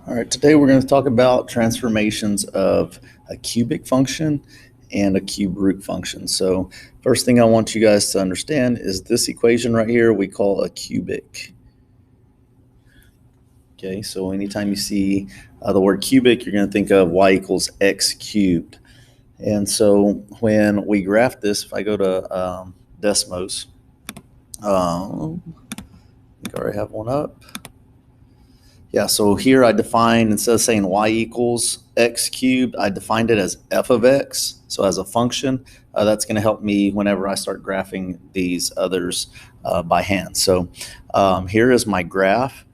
All right, today we're going to talk about transformations of a cubic function and a cube root function. So first thing I want you guys to understand is this equation right here we call a cubic. Okay, so anytime you see the word cubic, you're going to think of y equals x cubed. And so when we graph this, if I go to Desmos, I think I already have one up. Yeah, so here I define, instead of saying y equals x cubed, I defined it as f of x. So as a function, that's going to help me whenever I start graphing these others by hand. So here is my graph,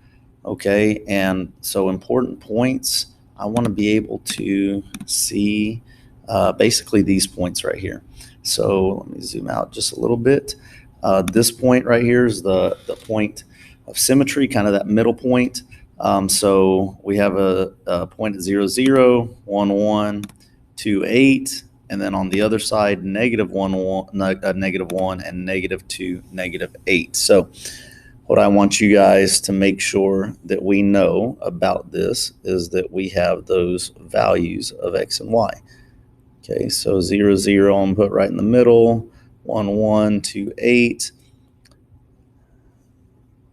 okay? And so important points, I want to be able to see basically these points right here. So let me zoom out just a little bit. This point right here is the point of symmetry, kind of that middle point. So we have a point at 0, 0, 1, 1, 2, 8, and then on the other side, negative 1, 1, negative 1, and negative 2, negative 8. So what I want you guys to make sure that we know about this is that we have those values of x and y. Okay, so 0, 0, I'm put right in the middle, 1, 1, 2, 8,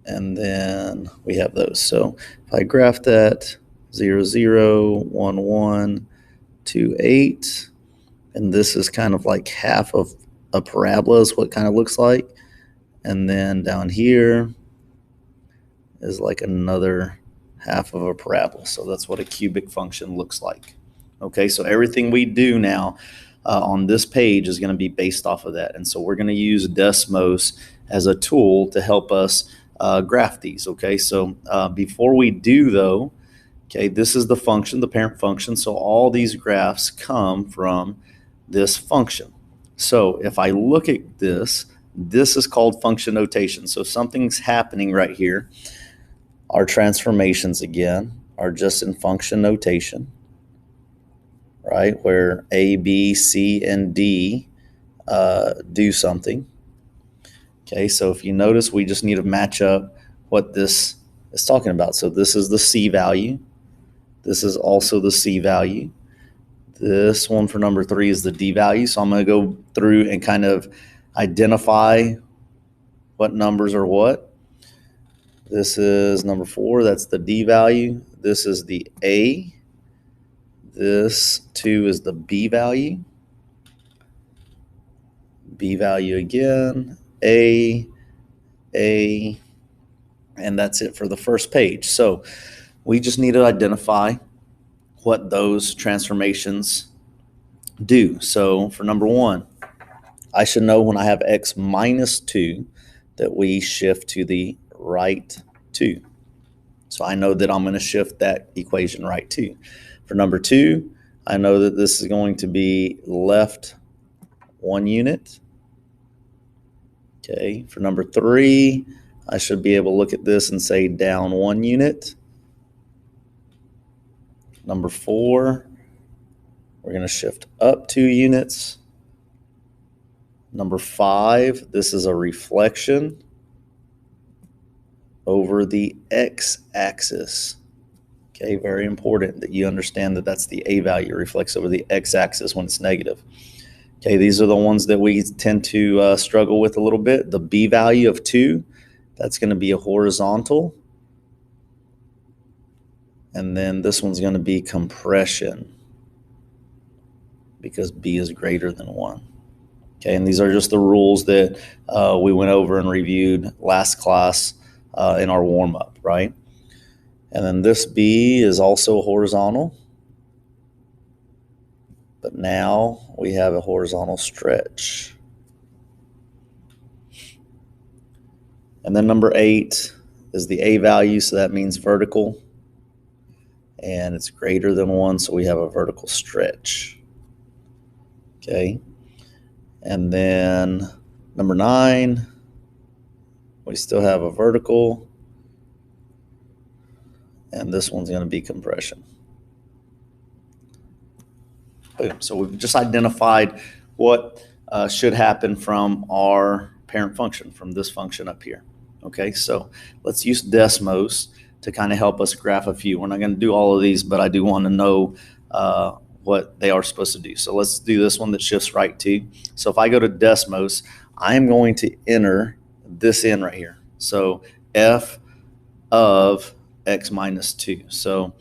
and then we have those. So if I graph that 0, 0, 1, 1, 2, 8, and this is kind of like half of a parabola is what it kind of looks like. And then down here is like another half of a parabola. So that's what a cubic function looks like. Okay, so everything we do now on this page is going to be based off of that. And so we're going to use Desmos as a tool to help us graph these. Okay, so before we do though, okay, this is the function, the parent function. So all these graphs come from this function. So if I look at this, this is called function notation. So something's happening right here. Our transformations again are just in function notation, right? Where A, B, C, and D do something. Okay, so if you notice, we just need to match up what this is talking about. So this is the C value. This is also the C value. This one for number 3 is the D value. So I'm going to go through and kind of identify what numbers are what. This is number 4. That's the D value. This is the A. This 2 is the B value. B value again. A, and that's it for the first page. So we just need to identify what those transformations do. So for number 1, I should know when I have x minus 2 that we shift to the right 2. So I know that I'm going to shift that equation right 2. For number 2, I know that this is going to be left 1 unit. Okay, for number 3, I should be able to look at this and say down 1 unit. Number 4, we're going to shift up 2 units. Number 5, this is a reflection over the x-axis. Okay, very important that you understand that that's the A value reflects over the x-axis when it's negative. Okay, these are the ones that we tend to struggle with a little bit. The B value of 2, that's going to be a horizontal. And then this one's going to be compression because B is greater than 1. Okay, and these are just the rules that we went over and reviewed last class in our warm-up, right? And then this B is also horizontal. But now we have a horizontal stretch. And then number 8 is the A value, so that means vertical. And it's greater than 1, so we have a vertical stretch. Okay. And then number 9, we still have a vertical. And this one's going to be compression. Boom. So we've just identified what should happen from our parent function, from this function up here. Okay, so let's use Desmos to kind of help us graph a few. We're not going to do all of these, but I do want to know what they are supposed to do. So let's do this one that shifts right to. So if I go to Desmos, I am going to enter this in right here. So f of x minus 2. So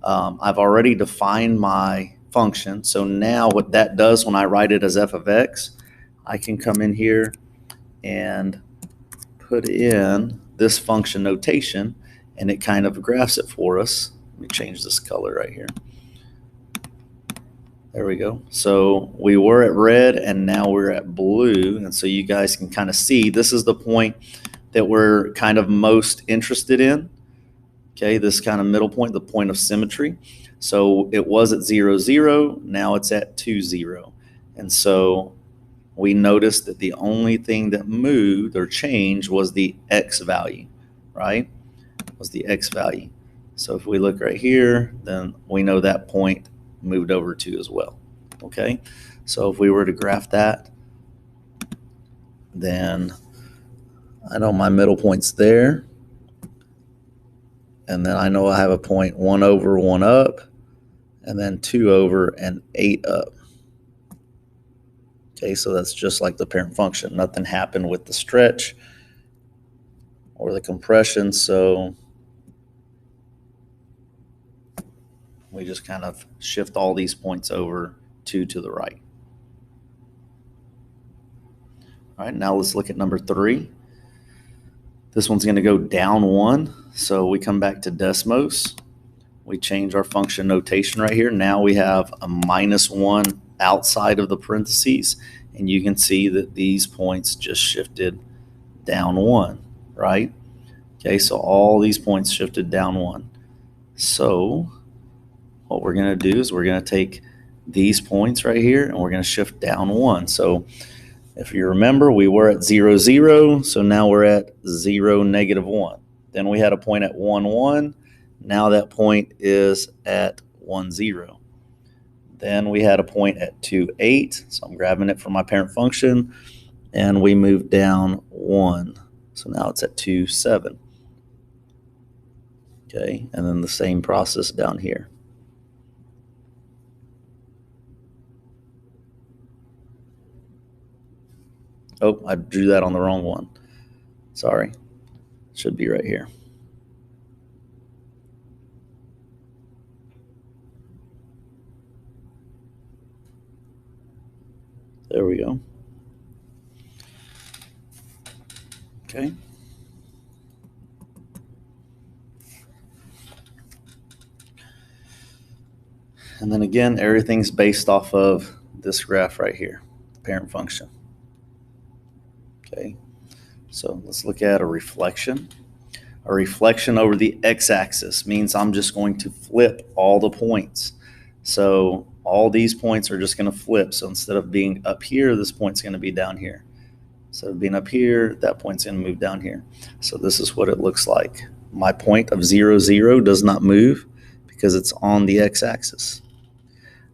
I've already defined my function. So now what that does when I write it as f of x, I can come in here and put in this function notation, and it kind of graphs it for us. Let me change this color right here. There we go. So we were at red and now we're at blue. And so you guys can kind of see this is the point that we're kind of most interested in. Okay, this kind of middle point, the point of symmetry. So it was at 0, 0. Now it's at 2, 0. And so we noticed that the only thing that moved or changed was the x value, right? Was the x value. So if we look right here, then we know that point moved over 2 as well. Okay, so if we were to graph that, then I know my middle point's there, and then I know I have a point 1 over, 1 up, and then 2 over and 8 up. Okay, so that's just like the parent function. Nothing happened with the stretch or the compression, so we just kind of shift all these points over 2 to the right. All right, now let's look at number 3. This one's going to go down 1, so we come back to Desmos. We change our function notation right here. Now we have a -1 outside of the parentheses, and you can see that these points just shifted down 1, right? Okay, so all these points shifted down 1. So what we're going to do is we're going to take these points right here and we're going to shift down 1. So if you remember, we were at 0, 0, so now we're at 0, -1. Then we had a point at 1, 1. Now that point is at 1, 0. Then we had a point at 2, 8. So I'm grabbing it from my parent function, and we moved down 1. So now it's at 2, 7. Okay, and then the same process down here. Oh, I drew that on the wrong one. Sorry. It should be right here. There we go. Okay. And then again, everything's based off of this graph right here, the parent function. Okay, so let's look at a reflection. A reflection over the x-axis means I'm just going to flip all the points. So all these points are just going to flip. So instead of being up here, this point's going to be down here. Instead of being up here, that point's going to move down here. So this is what it looks like. My point of 0, 0 does not move because it's on the x-axis.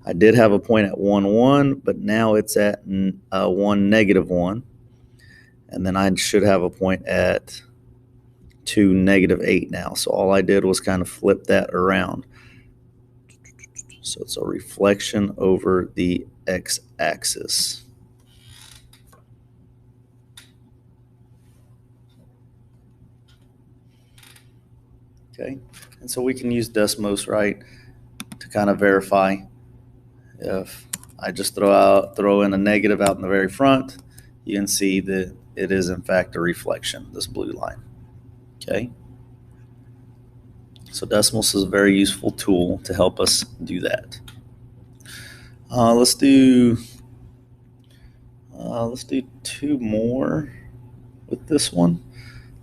I did have a point at 1, 1, but now it's at 1, -1. And then I should have a point at 2, -8 now. So all I did was kind of flip that around. So it's a reflection over the x-axis. Okay, and so we can use Desmos, right, to kind of verify. If I just throw in a negative out in the very front, you can see that it is in fact a reflection, this blue line. Okay, so Desmos is a very useful tool to help us do that. Let's do 2 more with this one.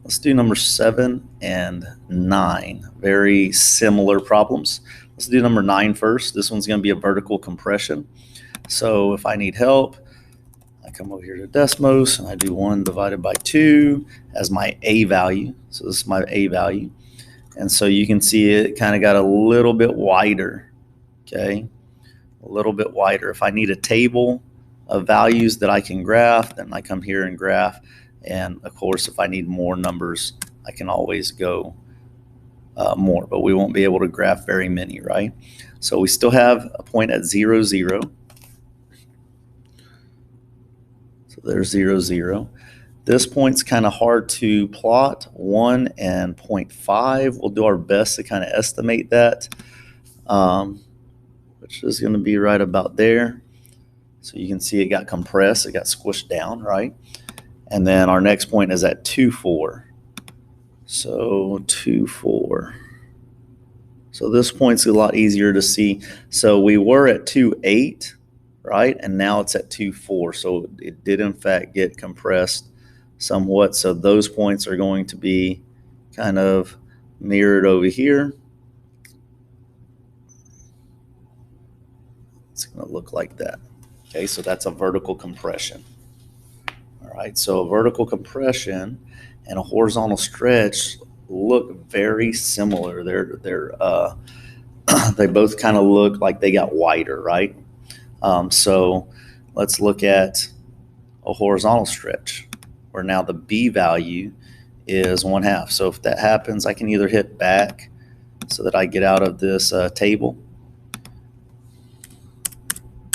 Let's do number 7 and 9. Very similar problems. Let's do number 9 first. This one's going to be a vertical compression. So if I need help, I come over here to Desmos and I do 1 divided by 2 as my A value. So this is my A value. And so you can see it kind of got a little bit wider. Okay, a little bit wider. If I need a table of values that I can graph, then I come here and graph. And of course, if I need more numbers, I can always go more, but we won't be able to graph very many, right? So we still have a point at 0, 0. So there's 0, 0. This point's kind of hard to plot, 1 and 0.5. We'll do our best to kind of estimate that, which is going to be right about there. So you can see it got compressed, it got squished down, right? And then our next point is at 2, 4. So 2, 4. So this point's a lot easier to see. So we were at 2, 8, right? And now it's at 2, 4. So it did in fact get compressed somewhat. So those points are going to be kind of mirrored over here. It's going to look like that. Okay, so that's a vertical compression. All right, so a vertical compression and a horizontal stretch look very similar. They both kind of look like they got wider, right? So let's look at a horizontal stretch where now the B value is 1/2. So if that happens, I can either hit back so that I get out of this table.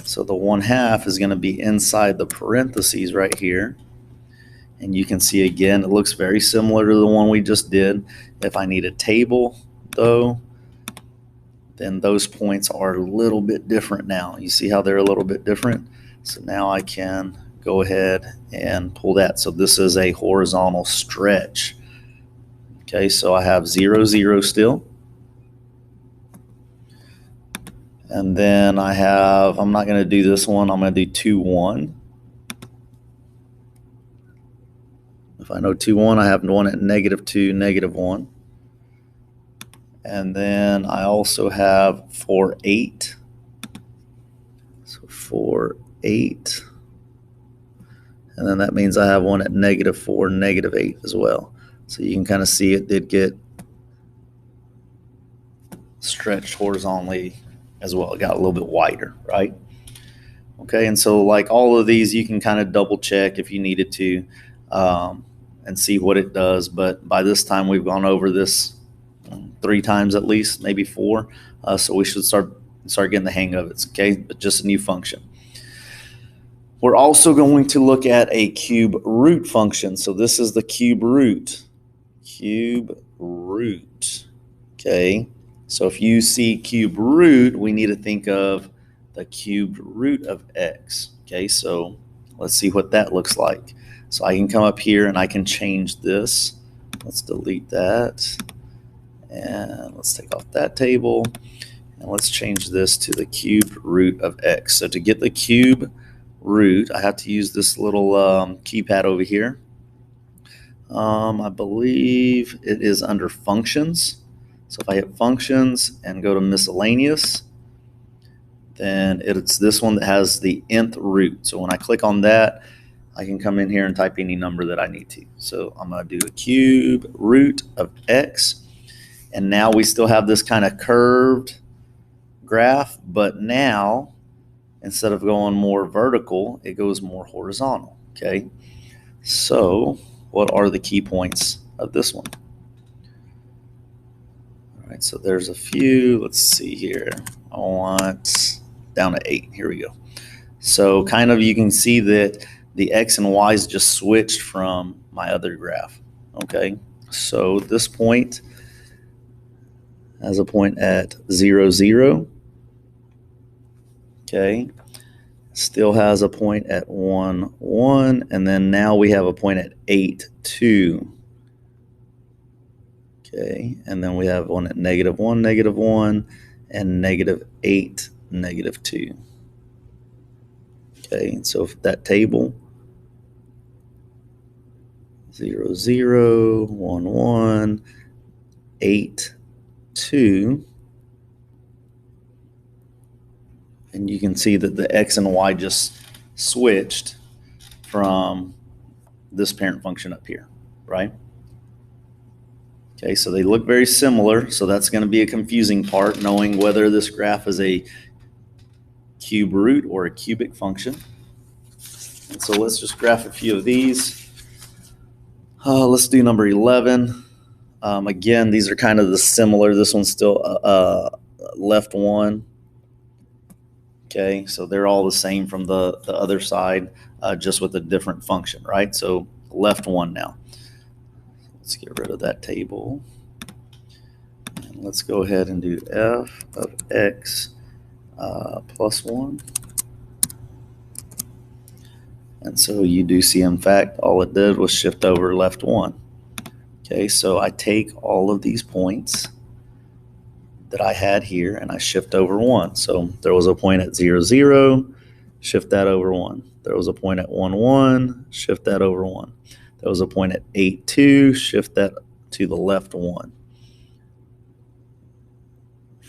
So the 1/2 is going to be inside the parentheses right here. And you can see again, it looks very similar to the one we just did. If I need a table though, then those points are a little bit different now. You see how they're a little bit different? So now I can go ahead and pull that. So this is a horizontal stretch. Okay, so I have 0, 0 still. And then I have, I'm not going to do this one, I'm going to do 2, 1. If I know 2, 1, I have one at -2, -1. And then I also have 4, 8. So 4, 8. And then that means I have one at -4, -8 as well. So you can kind of see it did get stretched horizontally as well. It got a little bit wider, right? Okay, and so like all of these, you can kind of double check if you needed to and see what it does. But by this time, we've gone over this 3 times at least, maybe 4. So we should start getting the hang of it, okay? But just a new function. We're also going to look at a cube root function. So this is the cube root. Cube root, okay? So if you see cube root, we need to think of the cubed root of x, okay? So let's see what that looks like. So I can come up here and I can change this. Let's delete that. And let's take off that table. And let's change this to the cubed root of x. So to get the cube root, I have to use this little keypad over here. I believe it is under functions. So if I hit functions and go to miscellaneous, then it's this one that has the nth root. So when I click on that, I can come in here and type any number that I need to. So I'm going to do a cube root of x. And now we still have this kind of curved graph, but now instead of going more vertical, it goes more horizontal, okay? So what are the key points of this one? All right, so there's a few. Let's see here. I want down to 8. Here we go. So kind of you can see that the x and y's just switched from my other graph, okay? So this point has a point at 0, 0. Okay, still has a point at 1, 1, and then now we have a point at 8, 2. Okay, and then we have one at -1, -1, and -8, -2. Okay, and so that table 0, 0, 1, 1, 8, 2. And you can see that the x and y just switched from this parent function up here, right? Okay, so they look very similar, so that's going to be a confusing part, knowing whether this graph is a cube root or a cubic function. And so let's just graph a few of these. Let's do number 11. Again, these are kind of the similar. This one's still left 1. Okay, so they're all the same from the other side, just with a different function, right? So left 1 now. Let's get rid of that table. And let's go ahead and do f of x plus 1. And so you do see, in fact, all it did was shift over left 1. Okay, so I take all of these points that I had here and I shift over 1. So there was a point at 0, 0, shift that over 1. There was a point at 1, 1, shift that over 1. There was a point at 8, 2, shift that to the left 1.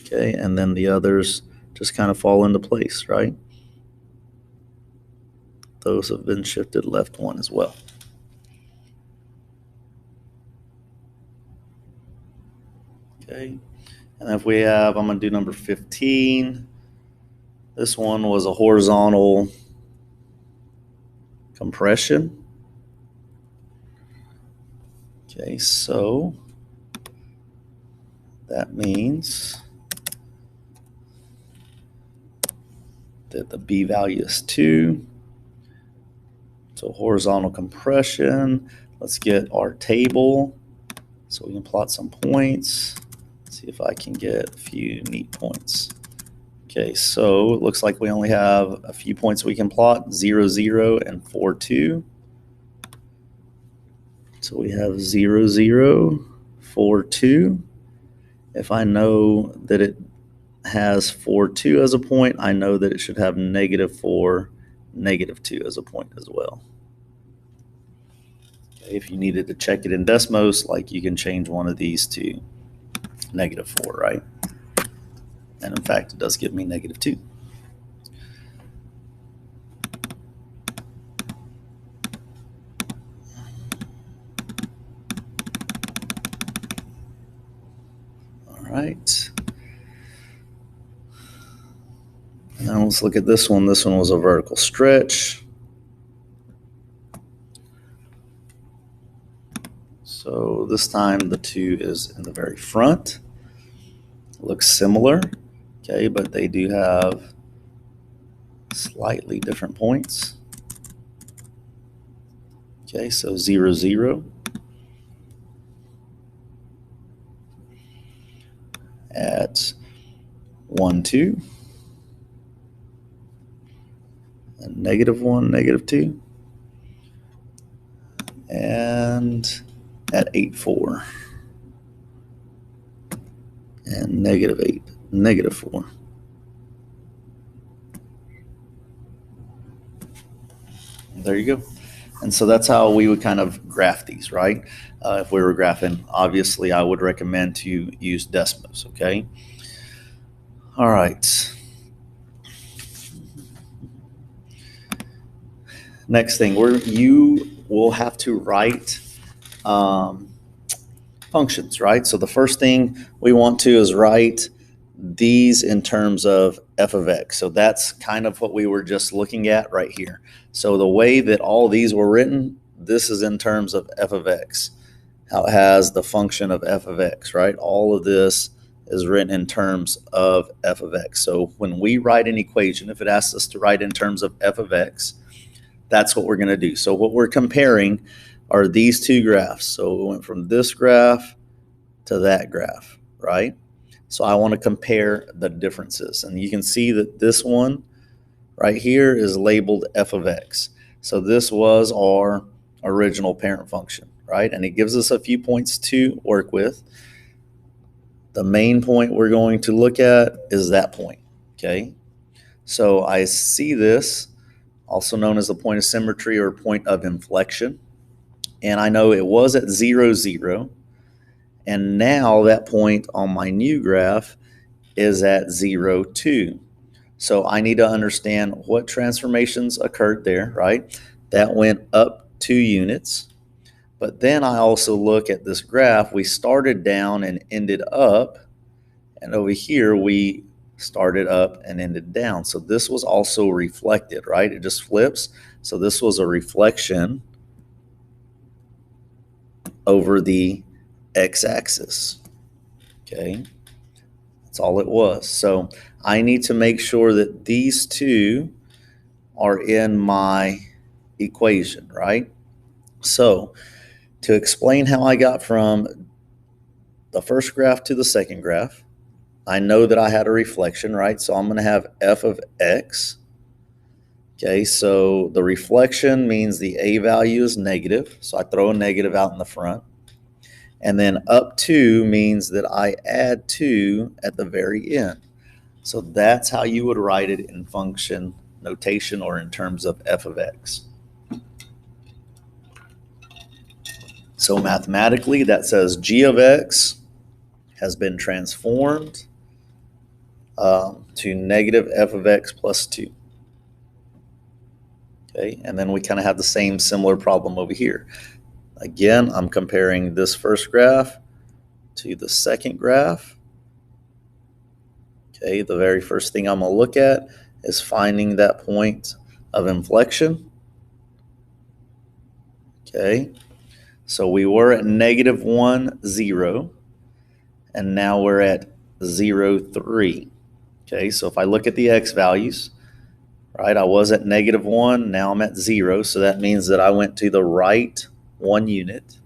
Okay, and then the others just kind of fall into place, right? Those have been shifted left 1 as well. Okay, and if we have, I'm going to do number 15. This one was a horizontal compression. Okay, so that means that the B value is 2. So horizontal compression. Let's get our table so we can plot some points. See if I can get a few neat points. Okay, so it looks like we only have a few points we can plot, 0, 0, and 4, 2. So we have 0, 0, 4, 2. If I know that it has 4, 2 as a point, I know that it should have negative 4, negative 2 as a point as well. Okay, if you needed to check it in Desmos, like you can change one of these to negative 4, right? And in fact, it does give me negative 2. All right. Now let's look at this one. This one was a vertical stretch. So this time the 2 is in the very front. It looks similar, okay, but they do have slightly different points. Okay, so 0, 0. At 1, 2. And negative 1, negative 2. And at 8, 4. And negative 8, negative 4. There you go. And so that's how we would kind of graph these, right? If we were graphing, obviously I would recommend to use Desmos, okay? All right. Next thing, you will have to write functions, right? So the first thing we want to is write these in terms of f of x. So that's kind of what we were just looking at right here. So the way that all these were written, this is in terms of f of x, how it has the function of f of x, right? All of this is written in terms of f of x. So when we write an equation, if it asks us to write in terms of f of x, that's what we're going to do. So what we're comparing are these two graphs. So we went from this graph to that graph, right? So I want to compare the differences. And you can see that this one right here is labeled f of x. So this was our original parent function, right? And it gives us a few points to work with. The main point we're going to look at is that point, okay? So I see this, also known as the point of symmetry or point of inflection. And I know it was at 0, 0. And now that point on my new graph is at 0, 2. So I need to understand what transformations occurred there, right? That went up 2 units. But then I also look at this graph. We started down and ended up. And over here, we started up and ended down. So this was also reflected, right? It just flips. So this was a reflection over the x-axis. Okay, that's all it was. So I need to make sure that these two are in my equation, right? So to explain how I got from the first graph to the second graph, I know that I had a reflection, right? So I'm going to have f of x. Okay, so the reflection means the a value is negative, so I throw a negative out in the front. And then up 2 means that I add 2 at the very end. So that's how you would write it in function notation or in terms of f of x. So mathematically, that says g of x has been transformed to negative f of x plus 2. Okay, and then we kind of have the same similar problem over here. Again, I'm comparing this first graph to the second graph. Okay, the very first thing I'm going to look at is finding that point of inflection. Okay, so we were at negative 1, 0, and now we're at 0, 3. Okay, so if I look at the x values, right, I was at negative 1, now I'm at 0, so that means that I went to the right 1 unit.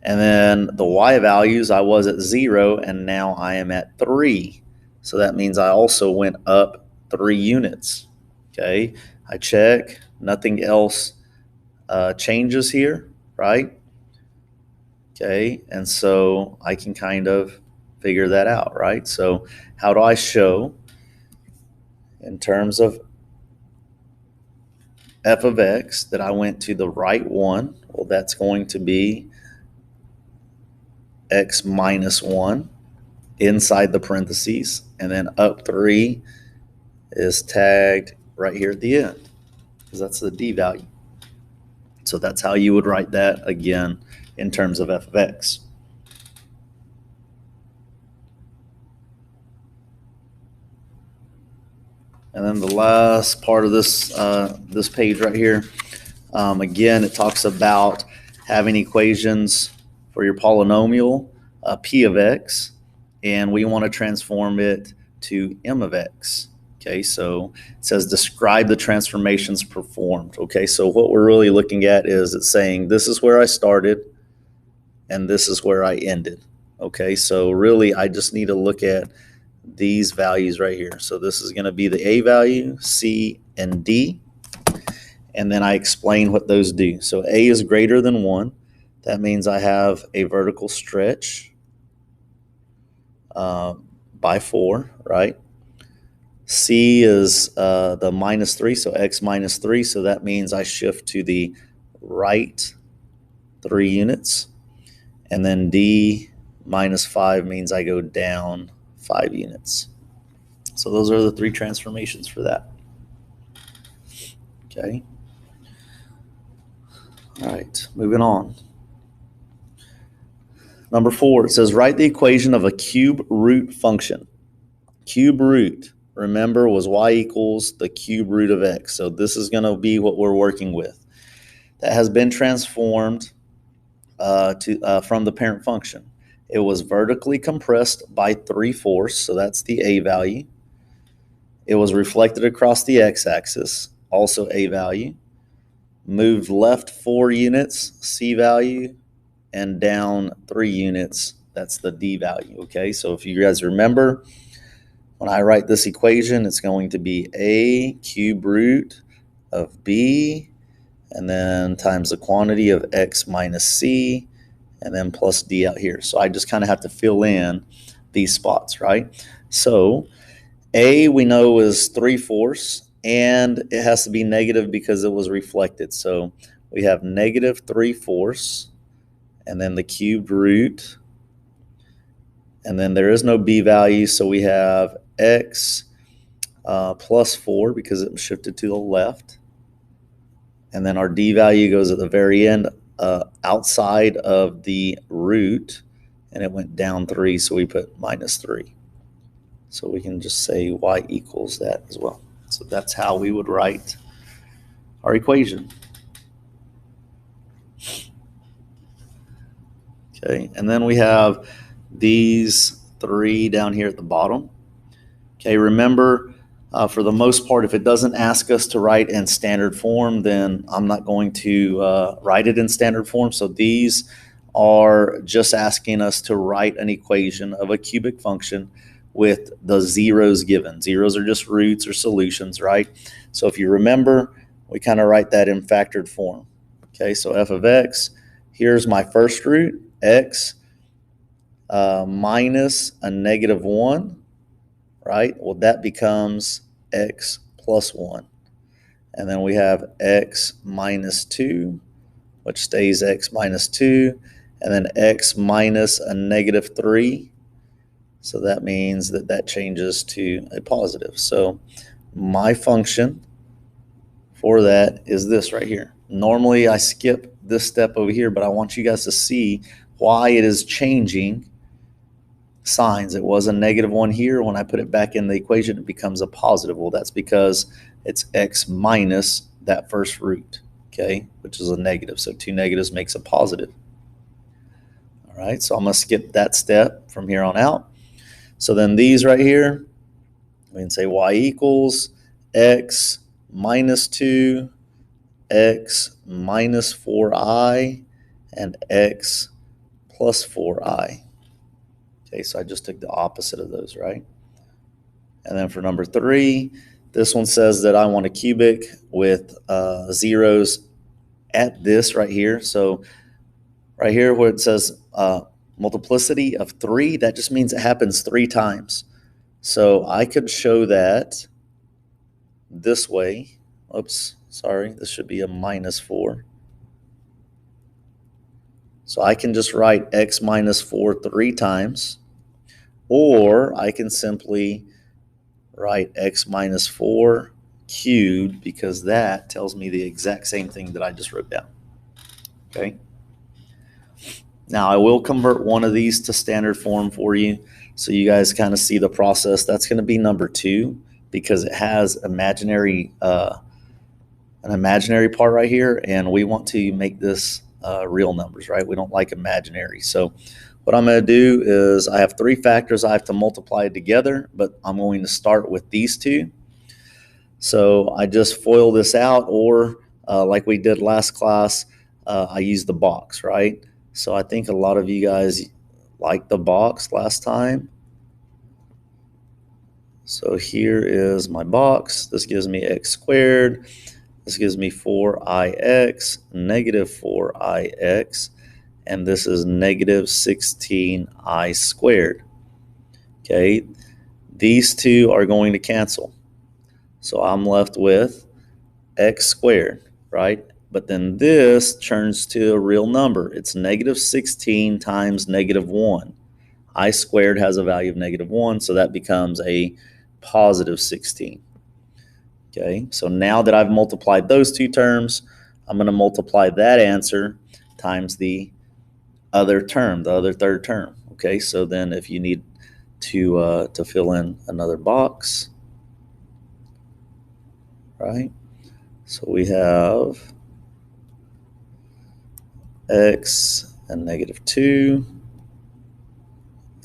And then the y values, I was at 0, and now I am at 3. So that means I also went up 3 units. Okay, I check, nothing else changes here, right? Okay, and so I can kind of figure that out, right? So how do I show in terms of f of x that I went to the right one? Well, that's going to be x minus 1 inside the parentheses, and then up 3 is tagged right here at the end because that's the d value. So that's how you would write that again in terms of f of x. And then the last part of this this page right here, again, it talks about having equations for your polynomial p of x, and we want to transform it to m of x. Okay, so it says describe the transformations performed. Okay, so what we're really looking at is it's saying this is where I started and this is where I ended. Okay, so really I just need to look at these values right here. So this is going to be the a value, c, and d. And then I explain what those do. So a is greater than 1. That means I have a vertical stretch by 4, right? C is the minus 3, so x minus 3. So that means I shift to the right 3 units. And then D minus 5 means I go down 5 units. So those are the 3 transformations for that. Okay. All right, moving on. Number 4, it says write the equation of a cube root function. Cube root, remember, was y equals the cube root of x. So this is going to be what we're working with. That has been transformed from the parent function. It was vertically compressed by 3/4, so that's the a value. It was reflected across the x-axis, also a value. Moved left 4 units, c value, and down 3 units, that's the d value. Okay, so if you guys remember, when I write this equation, it's going to be a cube root of b, and then times the quantity of x minus c, and then plus d out here. So I just kind of have to fill in these spots, right? So a we know is 3/4, and it has to be negative because it was reflected. So we have negative 3/4, and then the cubed root, and then there is no b value, so we have x plus 4 because it was shifted to the left. And then our d value goes at the very end outside of the root, and it went down 3, so we put minus 3. So we can just say y equals that as well. So that's how we would write our equation. Okay, and then we have these three down here at the bottom. Okay, remember, for the most part, if it doesn't ask us to write in standard form, then I'm not going to write it in standard form. So these are just asking us to write an equation of a cubic function with the zeros given. Zeros are just roots or solutions, right? So if you remember, we kind of write that in factored form. Okay, so f of x, here's my first root, x minus a negative 1, right? Well, that becomes x plus 1. And then we have x minus 2, which stays x minus 2, and then x minus a negative 3. So that means that that changes to a positive. So my function for that is this right here. Normally I skip this step over here, but I want you guys to see why it is changing signs. It was a negative 1 here. When I put it back in the equation, it becomes a positive. Well, that's because it's x minus that first root, okay, which is a negative. So 2 negatives makes a positive. All right, so I'm going to skip that step from here on out. So then these right here, we can say y equals x minus 2, x minus 4i, and x plus 4i. Okay, so I just took the opposite of those, right? And then for number 3, this one says that I want a cubic with zeros at this right here. So right here where it says multiplicity of 3, that just means it happens 3 times. So I could show that this way. Oops, sorry, this should be a minus 4. So I can just write x minus 4 3 times, or I can simply write x minus 4 cubed, because that tells me the exact same thing that I just wrote down. Okay. Now I will convert one of these to standard form for you so you guys kind of see the process. That's going to be number 2 because it has an imaginary part right here, and we want to make this real numbers, right? We don't like imaginary. So what I'm going to do is I have 3 factors I have to multiply together, but I'm going to start with these 2. So I just FOIL this out, or like we did last class, I use the box, right? So I think a lot of you guys liked the box last time. So here is my box. This gives me x squared. This gives me 4ix, negative 4ix, and this is negative 16i squared. Okay, these 2 are going to cancel. So I'm left with x squared, right? But then this turns to a real number. It's negative 16 times negative 1. I squared has a value of negative 1, so that becomes a positive 16. Okay, so now that I've multiplied those 2 terms, I'm going to multiply that answer times the other term, the other third term. Okay, so then if you need to fill in another box, right? So we have x and negative 2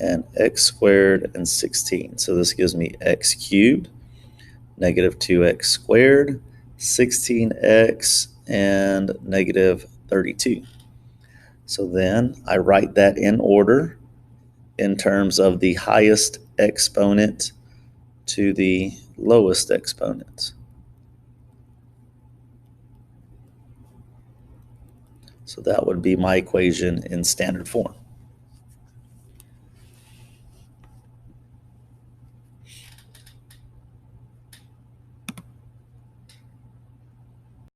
and x squared and 16. So this gives me x cubed, negative 2x squared, 16x, and negative 32. So then I write that in order in terms of the highest exponent to the lowest exponent. So that would be my equation in standard form.